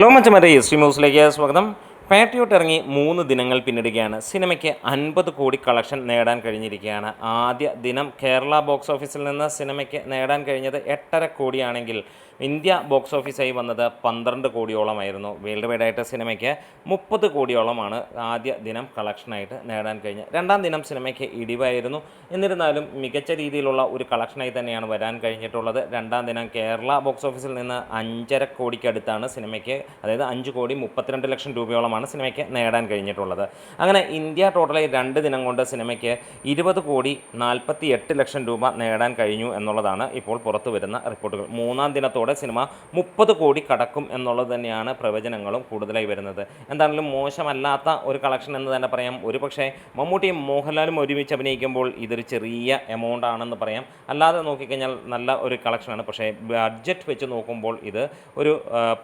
Hello മച്ചമാരെ history ന്യൂസിലേക്ക് സ്വാഗതം. Patriot ഇറങ്ങി 3 ദിനങ്ങൾ പിന്നിടുകയാണ്. സിനിമയ്ക്ക് 50 കോടി കളക്ഷൻ നേടാൻ കഴിഞ്ഞിരിക്കുകയാണ്. ആദ്യ ദിനം കേരള ബോക്സ് ഓഫീസിൽ നിന്ന് സിനിമയ്ക്ക് നേടാൻ കഴിഞ്ഞത് 8.5 കോടിയാണെങ്കിൽ ഇന്ത്യ ബോക്സ് ഓഫീസായി വന്നത് 12 കോടിയോളമായിരുന്നു. വേൾഡ് വൈഡായിട്ട് സിനിമയ്ക്ക് 30 കോടിയോളമാണ് ആദ്യ ദിനം കളക്ഷനായിട്ട് നേടാൻ കഴിഞ്ഞത്. രണ്ടാം ദിനം സിനിമയ്ക്ക് ഇടിവായിരുന്നു. എന്നിരുന്നാലും മികച്ച രീതിയിലുള്ള ഒരു കളക്ഷനായി തന്നെയാണ് വരാൻ കഴിഞ്ഞിട്ടുള്ളത്. രണ്ടാം ദിനം കേരള ബോക്സ് ഓഫീസിൽ നിന്ന് 5.5 കോടിക്കടുത്താണ് സിനിമയ്ക്ക്, അതായത് 5 കോടി 32 ലക്ഷം രൂപയോളമാണ് സിനിമയ്ക്ക് നേടാൻ കഴിഞ്ഞിട്ടുള്ളത്. അങ്ങനെ ഇന്ത്യ ടോട്ടലായി 2 ദിനം കൊണ്ട് സിനിമയ്ക്ക് 20 കോടി 48 ലക്ഷം രൂപ നേടാൻ കഴിഞ്ഞു എന്നുള്ളതാണ് ഇപ്പോൾ പുറത്തു വരുന്ന റിപ്പോർട്ടുകൾ. മൂന്നാം ദിനത്തോടെ സിനിമ 30 കോടി കടക്കും എന്നുള്ളത് തന്നെയാണ് പ്രവചനങ്ങളും കൂടുതലായി വരുന്നത്. എന്താണെങ്കിലും മോശമല്ലാത്ത ഒരു കളക്ഷൻ എന്ന് തന്നെ പറയാം. ഒരുപക്ഷെ മമ്മൂട്ടിയും മോഹൻലാലും ഒരുമിച്ച് അഭിനയിക്കുമ്പോൾ ഇതൊരു ചെറിയ എമൗണ്ട് ആണെന്ന് പറയാം. അല്ലാതെ നോക്കിക്കഴിഞ്ഞാൽ നല്ല ഒരു കളക്ഷനാണ്. പക്ഷേ ബഡ്ജറ്റ് വെച്ച് നോക്കുമ്പോൾ ഇത് ഒരു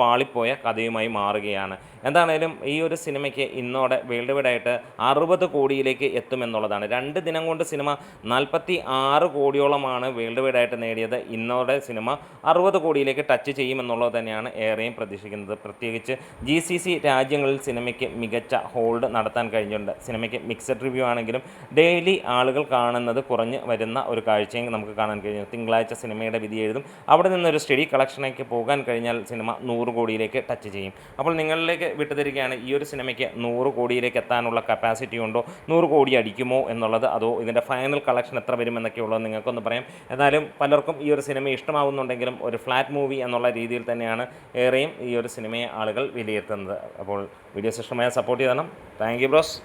പാളിപ്പോയ കഥയുമായി മാറുകയാണ്. എന്താണേലും ഈ ഒരു സിനിമയ്ക്ക് ഇന്നോടെ വേൾഡ് വൈഡായിട്ട് 60 കോടിയിലേക്ക് എത്തുമെന്നുള്ളതാണ്. 2 ദിനം കൊണ്ട് സിനിമ 46 കോടിയോളമാണ് വേൾഡ് വൈഡായിട്ട് നേടിയത്. ഇന്നോടെ സിനിമ 60 കോടിയിലേക്ക് ടച്ച് ചെയ്യുമെന്നുള്ളത് തന്നെയാണ് ഏറെയും പ്രതീക്ഷിക്കുന്നത്. പ്രത്യേകിച്ച് GCC രാജ്യങ്ങളിൽ സിനിമയ്ക്ക് മികച്ച ഹോൾഡ് നടത്താൻ കഴിഞ്ഞിട്ടുണ്ട്. സിനിമയ്ക്ക് മിക്സഡ് റിവ്യൂ ആണെങ്കിലും ഡെയിലി ആളുകൾ കാണുന്നത് കുറഞ്ഞ് വരുന്ന ഒരു കാഴ്ചയും നമുക്ക് കാണാൻ കഴിഞ്ഞു. തിങ്കളാഴ്ച സിനിമയുടെ വിധി എഴുതും. അവിടെ നിന്നൊരു സ്റ്റഡി കളക്ഷനിലേക്ക് പോകാൻ കഴിഞ്ഞാൽ സിനിമ 100 കോടിയിലേക്ക് ടച്ച് ചെയ്യും. അപ്പോൾ നിങ്ങളിലേക്ക് വിട്ടുതരികയാണ്, ഈ ഒരു സിനിമയ്ക്ക് 100 കോടിയിലേക്ക് എത്താനുള്ള കപ്പാസിറ്റി ഉണ്ടോ, 100 കോടി അടിക്കുമോ എന്നുള്ളത്, അതോ ഇതിൻ്റെ ഫൈനൽ കളക്ഷൻ എത്ര വരുമെന്നൊക്കെ ഉള്ളത് നിങ്ങൾക്കൊന്ന് പറയാം. എന്നാലും പലർക്കും ഈ ഒരു സിനിമ ഇഷ്ടമാവുന്നുണ്ടെങ്കിലും ഒരു ഫ്ലാറ്റ് മൂവി എന്നുള്ള രീതിയിൽ തന്നെയാണ് ഏറെയും ഈ ഒരു സിനിമയെ ആളുകൾ വിലയിരുത്തുന്നത്. അപ്പോൾ വീഡിയോസ് ഇഷ്ടമായ സപ്പോർട്ട് ചെയ്യണം. Thank you bros.